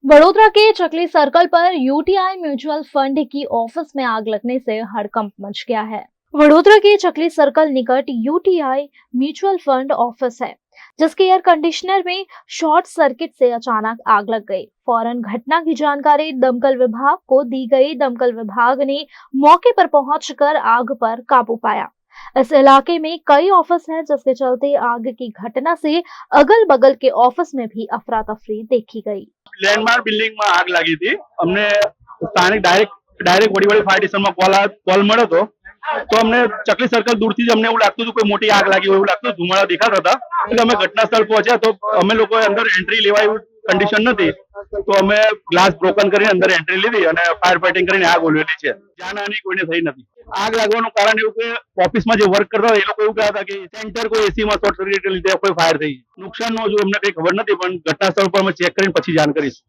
वडोदरा के चकली सर्कल पर UTI mutual fund की ऑफिस में आग लगने से हड़कंप मच गया है। वडोदरा के चकली सर्कल निकट यूटीआई म्यूचुअल फंड ऑफिस है, जिसके एयर कंडीशनर में शॉर्ट सर्किट से अचानक आग लग गई। फौरन घटना की जानकारी दमकल विभाग को दी गई। दमकल विभाग ने मौके पर पहुंचकर आग पर काबू पाया। इस इलाके में कई ऑफिस हैं, जिसके चलते आग की घटना से अगल बगल के ऑफिस में भी अफरा तफरी देखी गई। લેન્ડમાર્ક બિલ્ડિંગમાં આગ લાગી હતી। અમને સ્થાનિક ડાયરેક્ટ વડીવાડી ફાયર સ્ટેશનમાં કોલ મળ્યો હતો। તો અમને ચકલી સર્કલ દૂરથી જ અમને એવું લાગતું હતું કોઈ મોટી આગ લાગી હોય એવું લાગતું, ધુમાડા દેખાતા હતા। એટલે અમે ઘટના સ્થળ પહોંચ્યા તો અમે લોકોએ અંદર એન્ટ્રી લેવા એવું કન્ડિશન નથી, તો અમે ગ્લાસ બ્રોકન કરીને અંદર એન્ટ્રી લીધી અને ફાયર ફાઇટિંગ કરીને આગ ઓલવેલી છે। જાનહાની કોઈને થઈ નથી। આગ લાગવાનું કારણ એવું કે ઓફિસમાં જે વર્ક કરતા હતા એ લોકો એવું કહેતા હતા કે સેન્ટર કોઈ એસીમાં શોર્ટ સર્કિટ લીધે કોઈ ફાયર થઈ। નુકસાનનો હજુ અમને કઈ ખબર નથી, પણ ઘટના સ્થળ પર અમે ચેક કરીને પછી જાણ કરીશું।